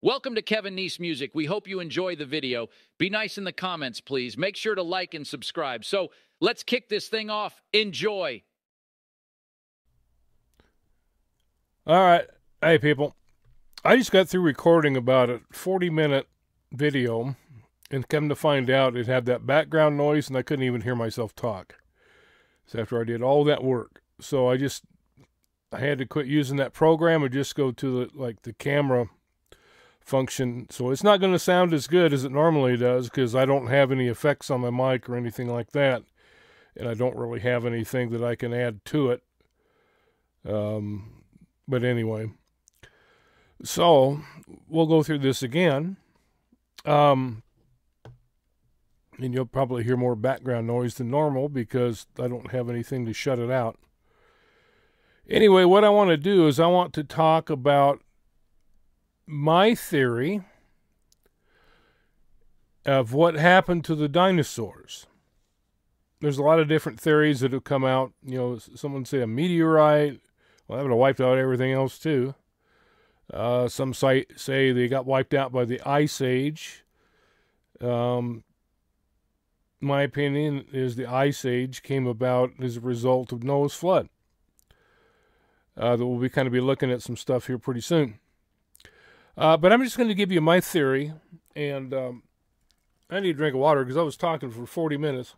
Welcome to Kevin Neese Music. We hope you enjoy the video. Be nice in the comments, please. Make sure to like and subscribe. So let's kick this thing off. Enjoy. All right. Hey, people. I just got through recording about a 40-minute video, and come to find out it had that background noise, and I couldn't even hear myself talk. So after I did all that work. So I had to quit using that program and just go to the camera function. So it's not going to sound as good as it normally does because I don't have any effects on my mic or anything like that. And I don't really have anything that I can add to it. But anyway. So we'll go through this again. And you'll probably hear more background noise than normal because I don't have anything to shut it out. Anyway, what I want to do is I want to talk about my theory of what happened to the dinosaurs. There's a lot of different theories that have come out. You know, someone say a meteorite. Well, that would have wiped out everything else too. Some say they got wiped out by the Ice Age. My opinion is the Ice Age came about as a result of Noah's flood. That we'll be kind of be looking at some stuff here pretty soon. But I'm just going to give you my theory, and I need a drink of water because I was talking for 40 minutes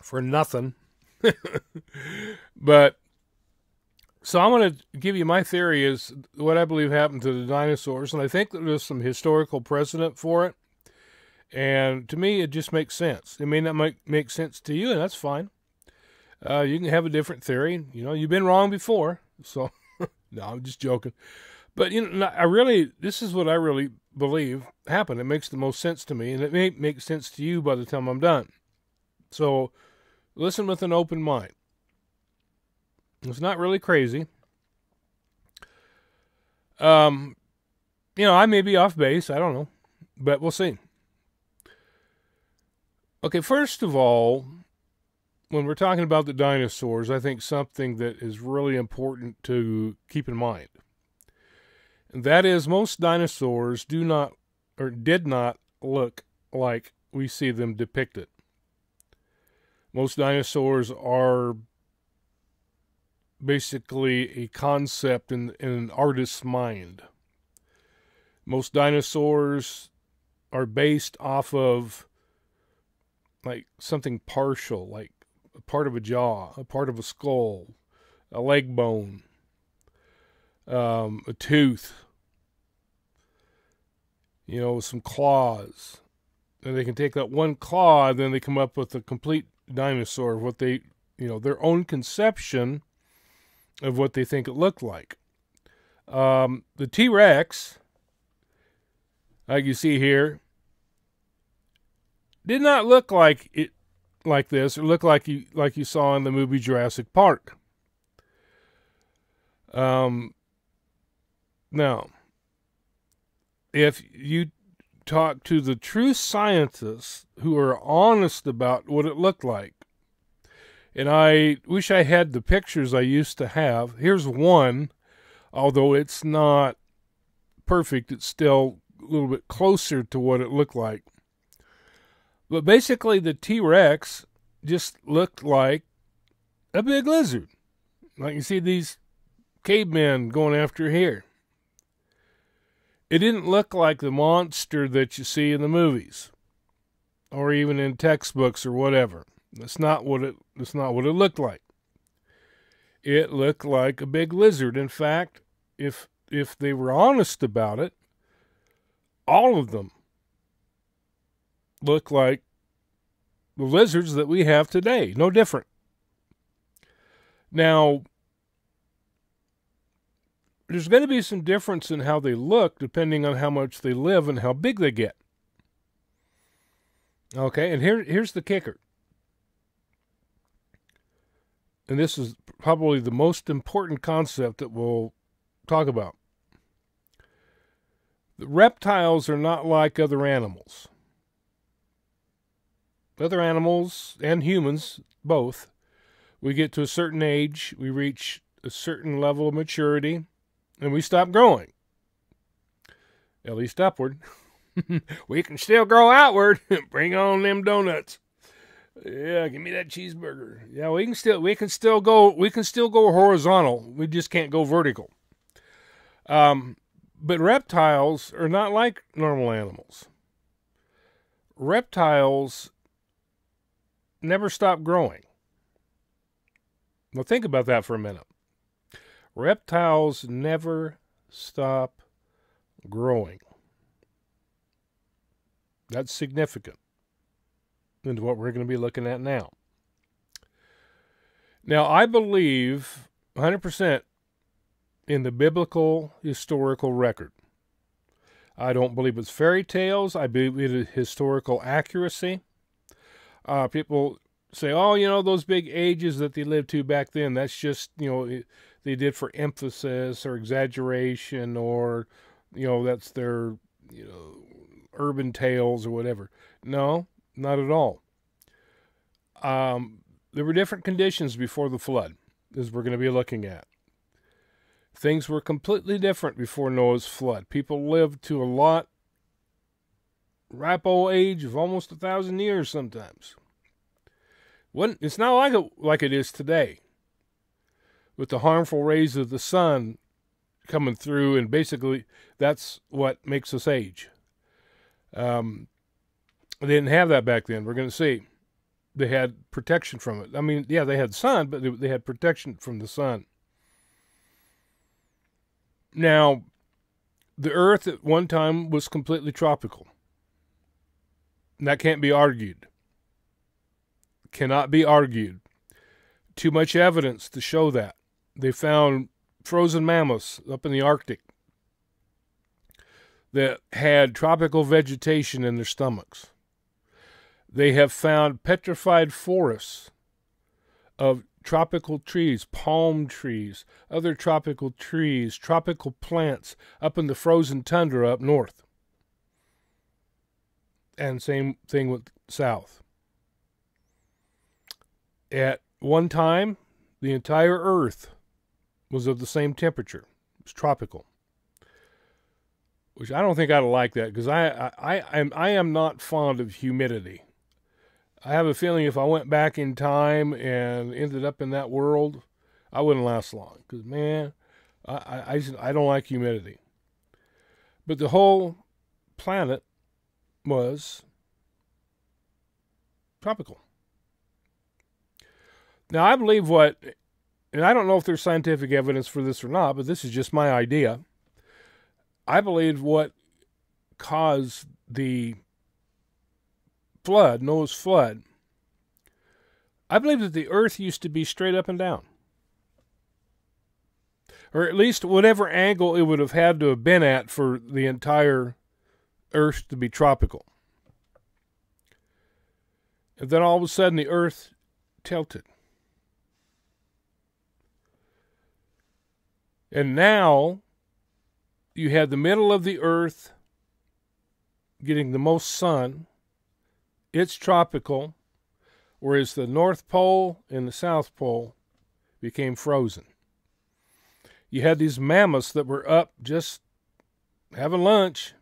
for nothing. But so I'm going to give you my theory is what I believe happened to the dinosaurs, and I think that there's some historical precedent for it. And to me, it just makes sense. It may not make sense to you, and that's fine. You can have a different theory. You know, you've been wrong before, so... No, I'm just joking. But, you know, this is what I really believe happened. It makes the most sense to me, and it may make sense to you by the time I'm done. So, listen with an open mind. It's not really crazy. You know, I may be off base. I don't know. But we'll see. Okay, first of all, when we're talking about the dinosaurs, I think something that is really important to keep in mind. And that is most dinosaurs did not look like we see them depicted. Most dinosaurs are basically a concept in an artist's mind. Most dinosaurs are based off of like something partial, like a part of a jaw, a part of a skull, a leg bone, a tooth, you know, some claws. And they can take that one claw, and then they come up with a complete dinosaur, what they, you know, their own conception of what they think it looked like. The T-Rex, like you see here, did not look like it like this. It looked like you saw in the movie Jurassic Park. Now, if you talk to the true scientists who are honest about what it looked like, and I wish I had the pictures I used to have. Here's one, although it's not perfect, it's still a little bit closer to what it looked like. But basically, the T-Rex just looked like a big lizard. Like you see these cavemen going after here. It didn't look like the monster that you see in the movies, or even in textbooks or whatever. That's not what it looked like. It looked like a big lizard. In fact, if they were honest about it, all of them look like the lizards that we have today. No different. Now, there's going to be some difference in how they look depending on how much they live and how big they get. Okay, and here's the kicker. And this is probably the most important concept that we'll talk about. The reptiles are not like other animals. Other animals and humans, both, we get to a certain age, we reach a certain level of maturity, and we stop growing. At least upward. We can still grow outward. Bring on them donuts. Yeah, give me that cheeseburger. Yeah, we can still go horizontal. We just can't go vertical. But reptiles are not like normal animals. Reptiles never stop growing. Now think about that for a minute. Reptiles never stop growing. That's significant into what we're going to be looking at now. Now, I believe 100% in the biblical historical record. I don't believe it's fairy tales. I believe it is historical accuracy. People say, oh, those big ages that they lived to back then, that's just, they did for emphasis or exaggeration, or, that's their, urban tales or whatever. No, not at all. There were different conditions before the flood, as we're going to be looking at. Things were completely different before Noah's flood. People lived to a ripe old age of almost 1,000 years sometimes. It's not like it is today, with the harmful rays of the sun coming through, and basically that's what makes us age. They didn't have that back then. We're going to see. They had protection from it. I mean, yeah, they had sun, but they had protection from the sun. Now, the earth at one time was completely tropical. And that can't be argued. Cannot be argued. Too much evidence to show that. They found frozen mammoths up in the Arctic that had tropical vegetation in their stomachs. They have found petrified forests of tropical trees, palm trees, other tropical trees, tropical plants up in the frozen tundra up north. And same thing with south. At one time, the entire earth was of the same temperature. It was tropical. Which I don't think I'd like that, because I am not fond of humidity. I have a feeling if I went back in time and ended up in that world, I wouldn't last long. Because, man, I don't like humidity. But the whole planet was tropical. Now, I believe and I don't know if there's scientific evidence for this or not, but this is just my idea. I believe what caused the flood, Noah's flood, I believe that the earth used to be straight up and down. Or at least whatever angle it would have had to have been at for the entire earth to be tropical. And then all of a sudden the earth tilted. And now you had the middle of the earth getting the most sun. It's tropical, whereas the North Pole and the South Pole became frozen. You had these mammoths that were up just having lunch,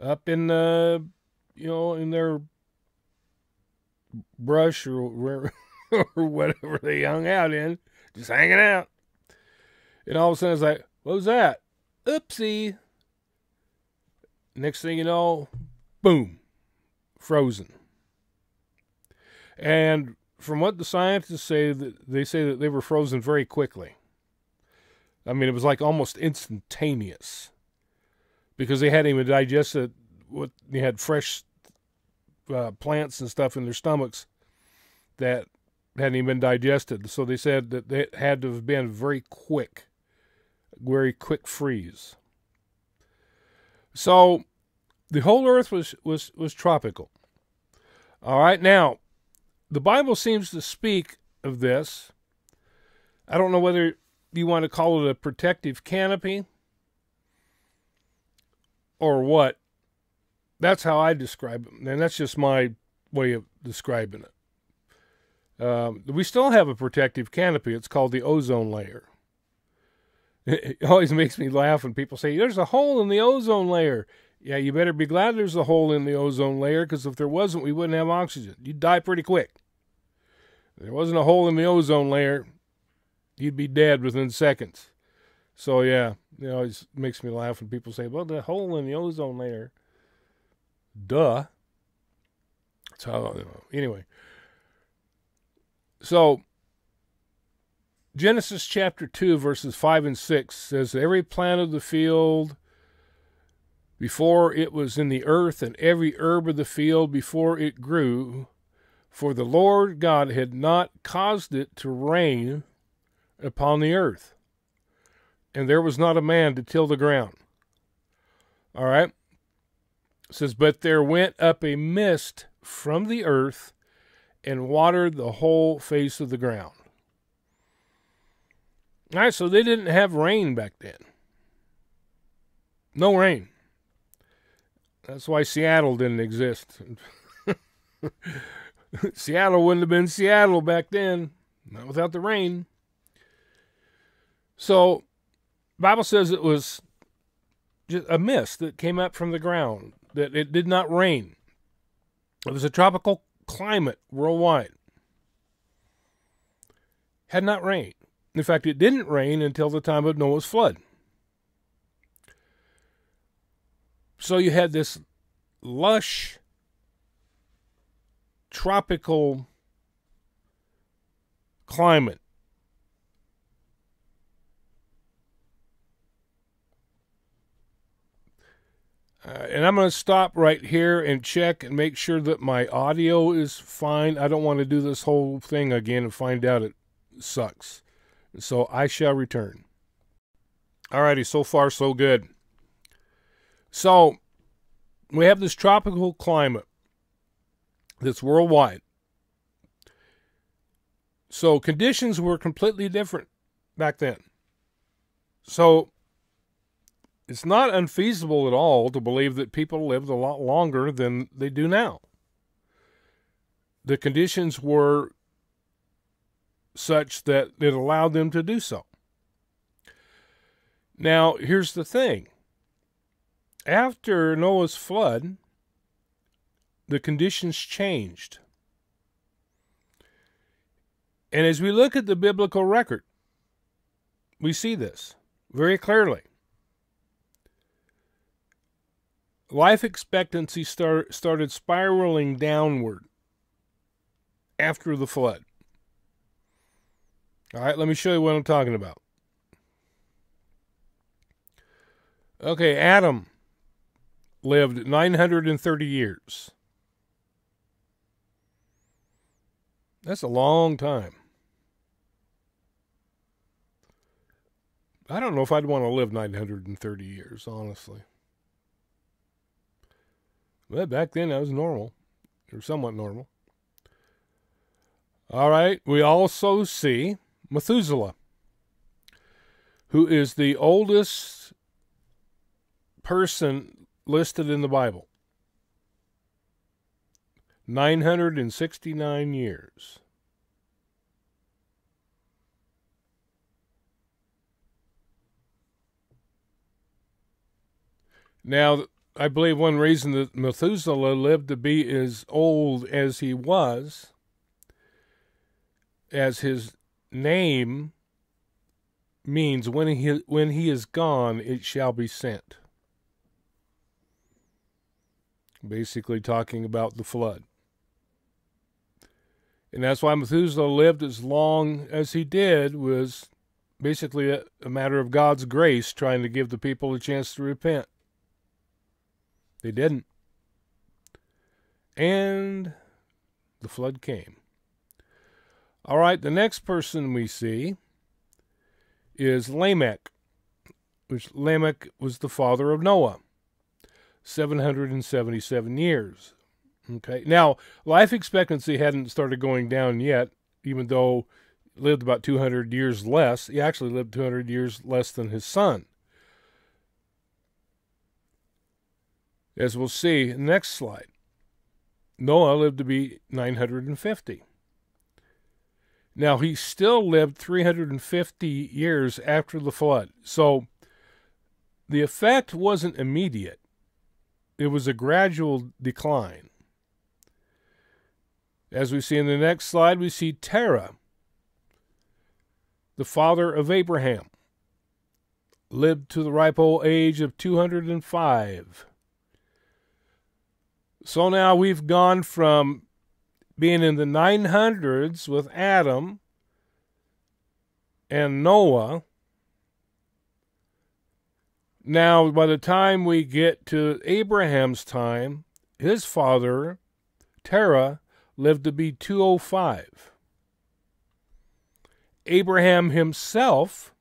up in in their brush or where or whatever they hung out in, just hanging out. And all of a sudden it's like, what was that? Oopsie. Next thing you know, boom, frozen. And from what the scientists say, they say that they were frozen very quickly. I mean, it was like almost instantaneous, because they hadn't even digested they had fresh plants and stuff in their stomachs that hadn't even been digested. So they said that it had to have been very quick freeze. So the whole earth was tropical. All right, now the Bible seems to speak of this. I don't know whether you want to call it a protective canopy or what. That's how I describe it, and that's just my way of describing it. We still have a protective canopy. It's called the ozone layer. It always makes me laugh when people say, there's a hole in the ozone layer. Yeah, you better be glad there's a hole in the ozone layer, because if there wasn't, we wouldn't have oxygen. You'd die pretty quick. If there wasn't a hole in the ozone layer, you'd be dead within seconds. So, yeah, it always makes me laugh when people say, well, the hole in the ozone layer. Duh. So, anyway. So, Genesis chapter 2, verses 5 and 6 says, every plant of the field before it was in the earth, and every herb of the field before it grew, for the Lord God had not caused it to rain upon the earth, and there was not a man to till the ground. All right? It says, but there went up a mist from the earth and watered the whole face of the ground. All right, so they didn't have rain back then. No rain. That's why Seattle didn't exist. Seattle wouldn't have been Seattle back then, not without the rain. So, the Bible says it was just a mist that came up from the ground, that it did not rain. It was a tropical climate worldwide. Had not rained. In fact, it didn't rain until the time of Noah's flood. So you had this lush, tropical climate. And I'm going to stop right here and check and make sure that my audio is fine. I don't want to do this whole thing again and find out it sucks. So I shall return. Alrighty, so far so good. So we have this tropical climate that's worldwide. So conditions were completely different back then. So it's not unfeasible at all to believe that people lived a lot longer than they do now. The conditions were such that it allowed them to do so. Now, here's the thing. After Noah's flood, the conditions changed. And as we look at the biblical record, we see this very clearly. Life expectancy started spiraling downward after the flood. All right, let me show you what I'm talking about. Okay, Adam lived 930 years. That's a long time. I don't know if I'd want to live 930 years, honestly. But back then, that was normal, or somewhat normal. All right, we also see Methuselah, who is the oldest person listed in the Bible. 969 years. Now, I believe one reason that Methuselah lived to be as old as he was, as his name means, when he is gone, it shall be sent. Basically talking about the flood. And that's why Methuselah lived as long as he did, was basically a matter of God's grace, trying to give the people a chance to repent. They didn't. And the flood came. All right, the next person we see is Lamech, which Lamech was the father of Noah. 777 years. Okay. Now, life expectancy hadn't started going down yet, even though he lived about 200 years less. He actually lived 200 years less than his son. As we'll see in the next slide, Noah lived to be 950. Now, he still lived 350 years after the flood. So the effect wasn't immediate. It was a gradual decline. As we see in the next slide, we see Terah, the father of Abraham, lived to the ripe old age of 205. So now we've gone from being in the 900s with Adam and Noah. Now, by the time we get to Abraham's time, his father, Terah, lived to be 205. Abraham himself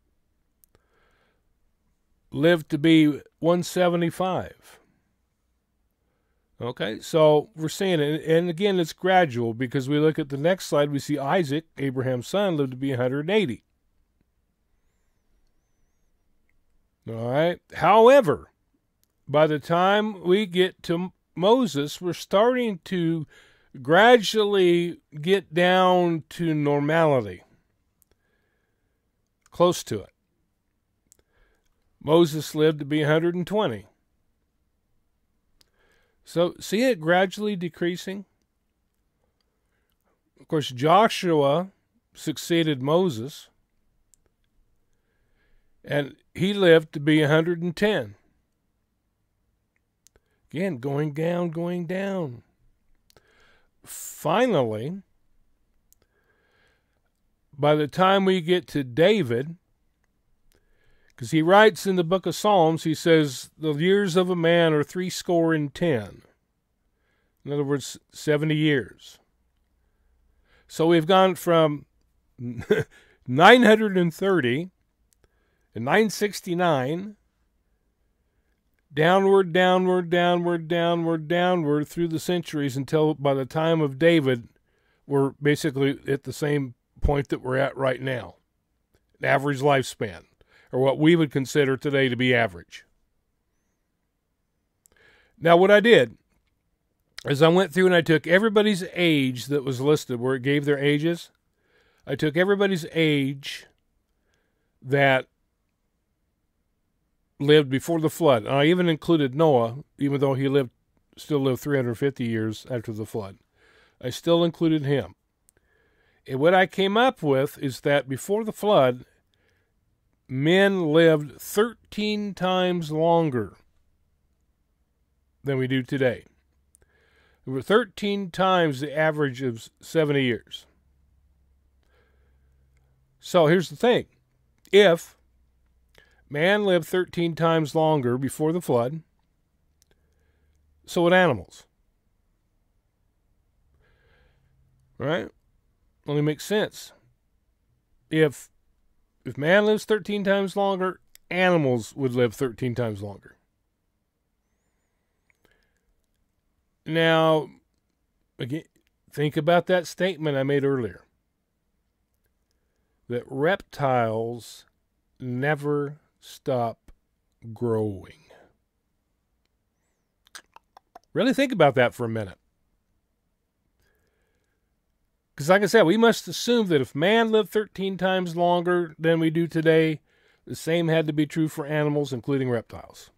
lived to be 175. Okay, so we're seeing it. And again, it's gradual because we look at the next slide, we see Isaac, Abraham's son, lived to be 180. All right. However, by the time we get to Moses, we're starting to gradually get down to normality, close to it. Moses lived to be 120. So see it gradually decreasing? Of course, Joshua succeeded Moses, and he lived to be 110. Again, going down, going down. Finally, by the time we get to David, because he writes in the book of Psalms, he says, the years of a man are 70. In other words, 70 years. So we've gone from 930 and 969 downward, downward, downward, downward, downward through the centuries until by the time of David, we're basically at the same point that we're at right now. An average lifespan, or what we would consider today to be average. Now, what I did is I went through and I took everybody's age that was listed where it gave their ages. I took everybody's age that lived before the flood. And I even included Noah, even though he still lived 350 years after the flood. I still included him. And what I came up with is that before the flood, men lived 13 times longer than we do today. There were 13 times the average of 70 years. So here's the thing. If man lived 13 times longer before the flood, so would animals. Right? Only makes sense. If man lives 13 times longer, animals would live 13 times longer. Now, again, think about that statement I made earlier. That reptiles never stop growing. Really think about that for a minute. Because like I said, we must assume that if man lived 13 times longer than we do today, the same had to be true for animals, including reptiles.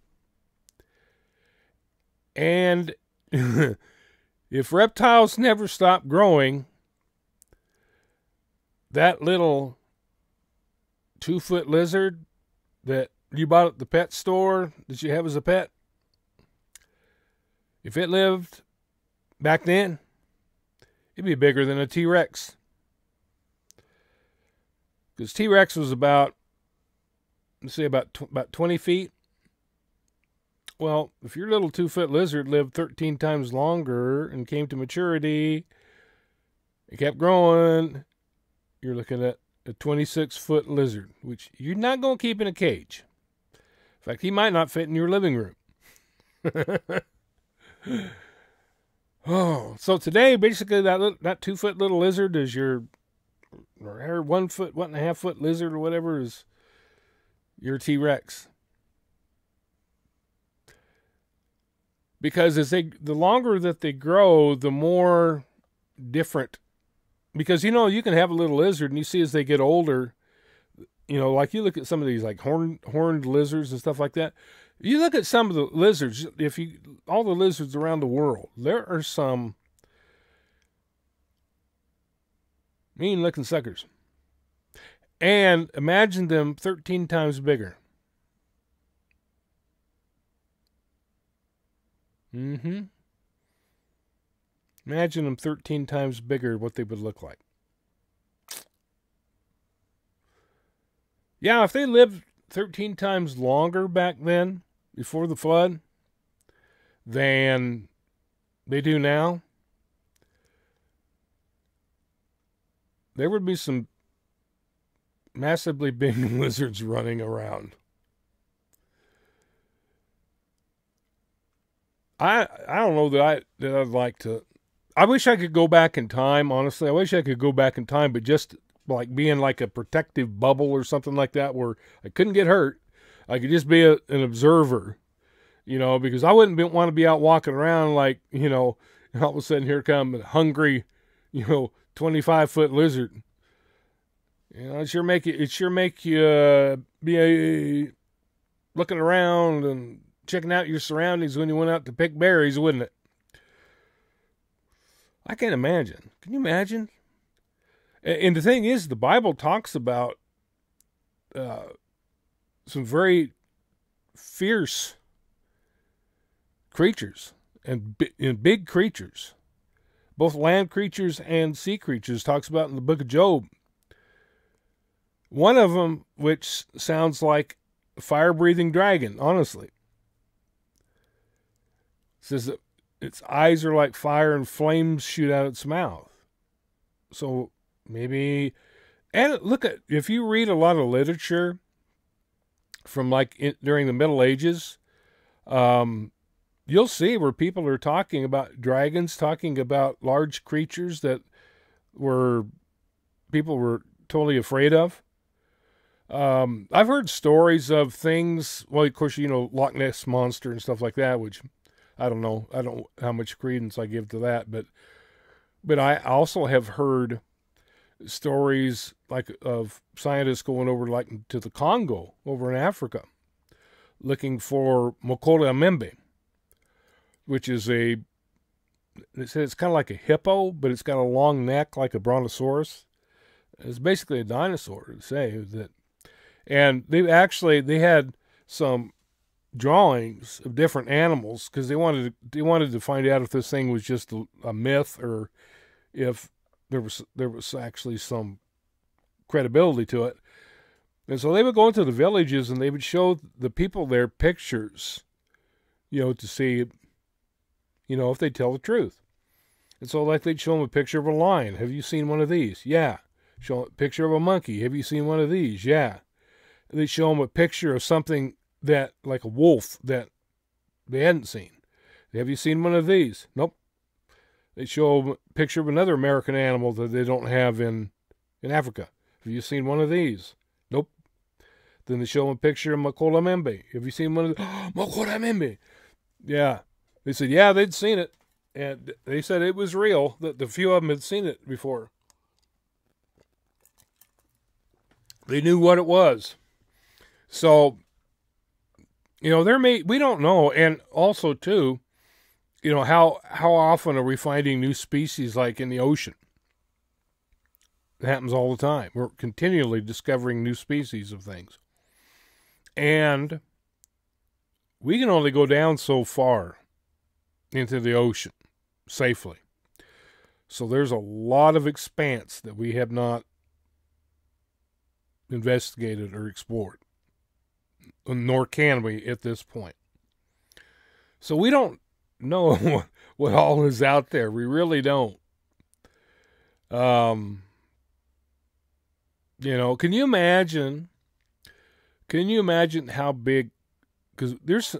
And if reptiles never stop growing, that little 2-foot lizard that you bought at the pet store that you have as a pet, if it lived back then, it'd be bigger than a T-Rex. Because T-Rex was about 20 feet. Well, if your little 2-foot lizard lived 13 times longer and came to maturity, it kept growing, you're looking at a 26-foot lizard, which you're not going to keep in a cage. In fact, he might not fit in your living room. Oh, so today, basically, that 2-foot little lizard is or 1.5 foot lizard or whatever is your T-Rex. Because the longer that they grow, the more different because, you know, you can have a little lizard and you see as they get older, you know, like you look at some of these like horned lizards and stuff like that. You look at some of the lizards, all the lizards around the world, there are some mean looking suckers. And imagine them 13 times bigger. Mm-hmm. Imagine them 13 times bigger, what they would look like. Yeah, if they lived 13 times longer back then, before the flood, than they do now, there would be some massively big lizards running around. I don't know that I'd like to. I wish I could go back in time, honestly. I wish I could go back in time, but just like being like a protective bubble or something like that where I couldn't get hurt. I could just be an observer, you know, because I wouldn't want to be out walking around like, you know, all of a sudden here come a hungry, you know, 25-foot lizard. You know, it sure make you be looking around and checking out your surroundings when you went out to pick berries, wouldn't it? I can't imagine. Can you imagine? And the thing is, the Bible talks about some very fierce creatures and big creatures, both land creatures and sea creatures. Talks about in the book of Job. One of them, which sounds like a fire-breathing dragon, honestly, says that its eyes are like fire and flames shoot out its mouth. So maybe, and look at, if you read a lot of literature from like during the Middle Ages, you'll see where people are talking about dragons, talking about large creatures that people were totally afraid of. I've heard stories of things, well, of course, you know, Loch Ness Monster and stuff like that, which I don't know. I don't know how much credence I give to that, but I also have heard stories like of scientists going over like to the Congo over in Africa looking for Mokola Membe, which is they say it's kind of like a hippo, but it's got a long neck like a brontosaurus. It's basically a dinosaur, to say that. And they had some drawings of different animals because they wanted to find out if this thing was just a myth or if there was actually some credibility to it. And so they would go into the villages and they would show the people there pictures, you know, to see, you know, if they tell the truth. And so like they'd show them a picture of a lion. Have you seen one of these? Yeah. Show them a picture of a monkey. Have you seen one of these? Yeah. They'd show them a picture of something that, like a wolf, that they hadn't seen. Have you seen one of these? Nope. They show them a picture of another American animal that they don't have in Africa. Have you seen one of these? Nope. Then they show them a picture of Mokola Membe. Have you seen one of these? Mokola Membe. Yeah. They said, yeah, they'd seen it. And they said it was real, that the few of them had seen it before. They knew what it was. So, you know, we don't know. And also, too, you know, how often are we finding new species like in the ocean? It happens all the time. We're continually discovering new species of things. And we can only go down so far into the ocean safely. So there's a lot of expanse that we have not investigated or explored. Nor can we at this point. So we don't know what all is out there. We really don't. You know, can you imagine how big, because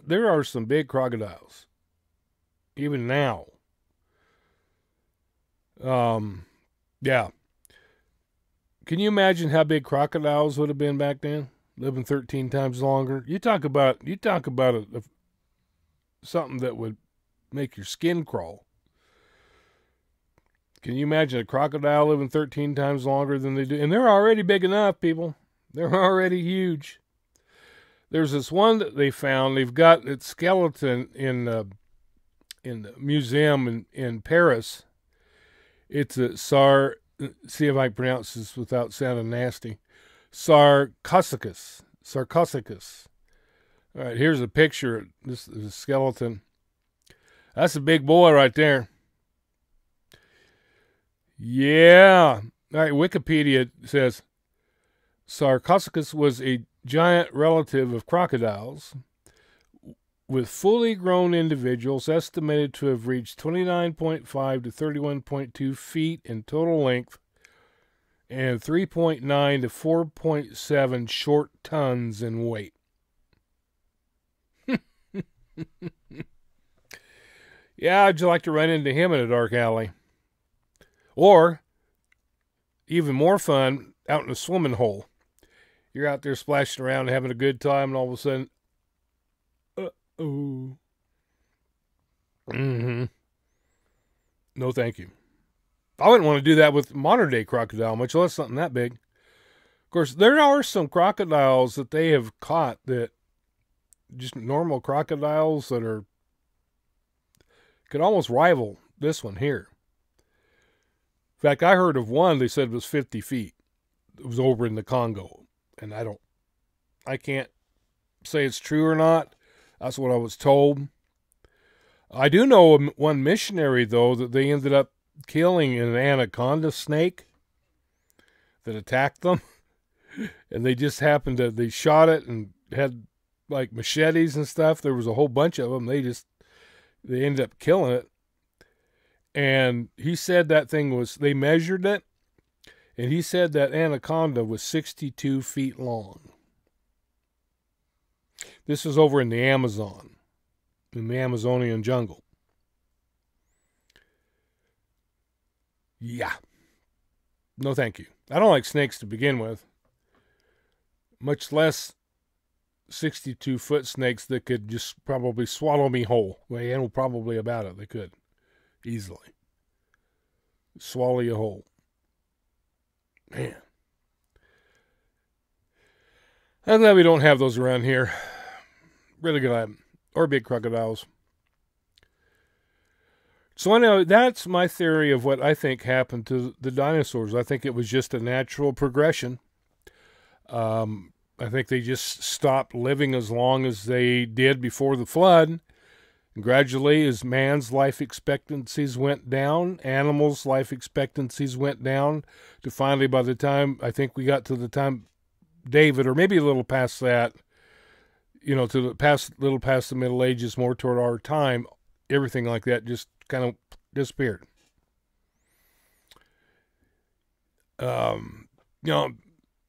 there are some big crocodiles even now. Yeah. Can you imagine how big crocodiles would have been back then? Living 13 times longer. You talk about something that would make your skin crawl. Can you imagine a crocodile living 13 times longer than they do? And they're already big enough, people. They're already huge. There's this one that they found. They've got its skeleton in the museum in Paris. It's a see if I can pronounce this without sounding nasty. Sarcophagus. All right, here's a picture. This is a skeleton. That's a big boy right there. Yeah. All right, Wikipedia says Sarcophagus was a giant relative of crocodiles, with fully grown individuals estimated to have reached 29.5 to 31.2 feet in total length and 3.9 to 4.7 short tons in weight. Yeah, I'd like to run into him in a dark alley. Or, even more fun, out in a swimming hole. You're out there splashing around and having a good time, and all of a sudden, uh-oh. Mm-hmm. No, thank you. I wouldn't want to do that with modern-day crocodile, much less something that big. Of course, there are some crocodiles that they have caught that just normal crocodiles that could almost rival this one here. In fact, I heard of one, they said it was 50 feet. It was over in the Congo. And I can't say it's true or not. That's what I was told. I do know one missionary, though, that they ended up killing an anaconda snake that attacked them. And they just happened to, they shot it and had like machetes and stuff. There was a whole bunch of them. They ended up killing it. And he said that thing was, they measured it, and he said that anaconda was 62 feet long. This was over in the Amazon, in the Amazonian jungle. Yeah. No, thank you. I don't like snakes to begin with, much less 62-foot snakes that could just probably swallow me whole. Well, I know probably about it. They could easily swallow you whole. Man. I'm glad we don't have those around here. Really good. Or big crocodiles. So I know that's my theory of what I think happened to the dinosaurs. I think it was just a natural progression. I think they just stopped living as long as they did before the flood. And gradually, as man's life expectancies went down, animals' life expectancies went down, to finally, by the time, I think we got to the time David, or maybe a little past that, to the little past the Middle Ages, more toward our time, everything like that just kind of disappeared.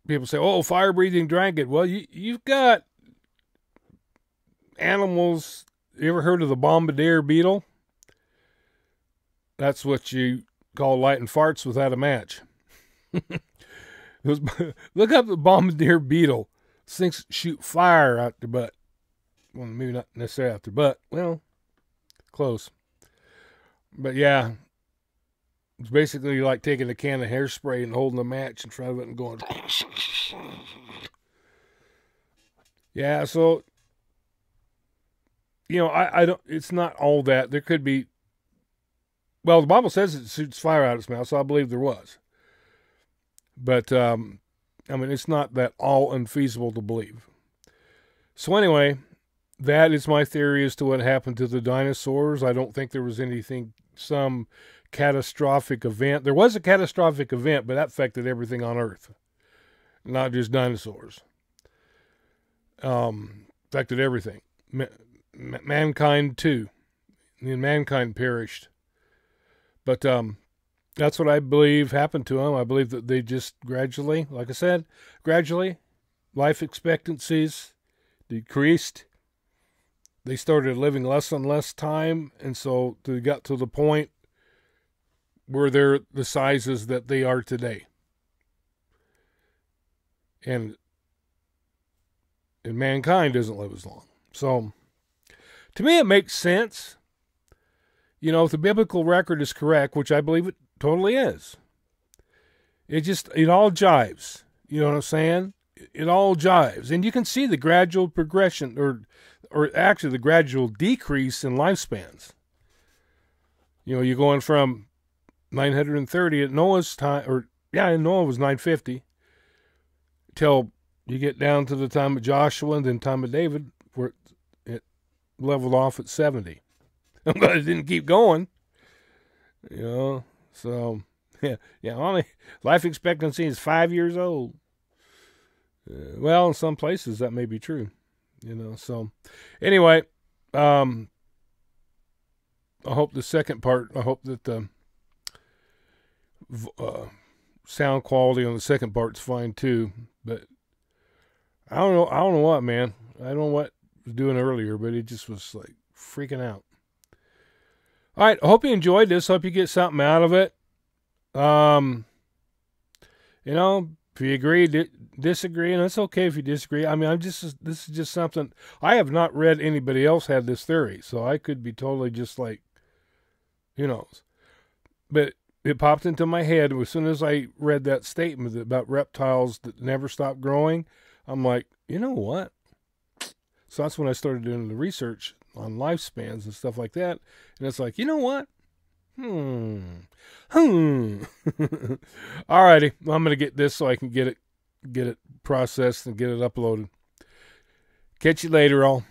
People say, "Oh, fire-breathing dragon." Well, you've got animals. You ever heard of the bombardier beetle? That's what you call lighting farts without a match. Look up the bombardier beetle. These things shoot fire out their butt. Well, maybe not necessarily out their butt. Well, close. But yeah, it's basically like taking a can of hairspray and holding a match in front of it and going. Yeah, so I don't. It's not all that. There could be. Well, the Bible says it shoots fire out of its mouth, so I believe there was. But it's not that all unfeasible to believe. So anyway, that is my theory as to what happened to the dinosaurs. I don't think there was some catastrophic event. There was a catastrophic event, but that affected everything on Earth, not just dinosaurs. Affected everything. Mankind too. And mankind perished. But that's what I believe happened to them. I believe that they just gradually, like I said, life expectancies decreased. They started living less and less time, and so they got to the point where they're the sizes that they are today. And mankind doesn't live as long. So, to me, it makes sense. If the biblical record is correct, which I believe it Totally is. It all jives. You know what I'm saying? It all jives. And you can see the gradual progression, or actually the gradual decrease in lifespans. You know, you're going from 930 at Noah's time, Noah was 950, till you get down to the time of Joshua and then time of David, where it leveled off at 70. I'm glad it didn't keep going. You know, so, only life expectancy is 5 years old. Well, in some places that may be true, you know. So, anyway, I hope the second part, I hope that the sound quality on the second part's fine too. But I don't know what, man. I don't know what I was doing earlier, but it just was like freaking out. All right, I hope you enjoyed this. Hope you get something out of it. You know, if you agree, disagree, and it's okay if you disagree. I mean, this is just something. I have not read anybody else had this theory, so I could be totally just like, who knows. But it popped into my head as soon as I read that statement about reptiles that never stop growing. I'm like, you know what? So that's when I started doing the research on lifespans and stuff like that. And it's like, you know what? Alrighty. I'm going to get this so I can get it processed and get it uploaded. Catch you later, all.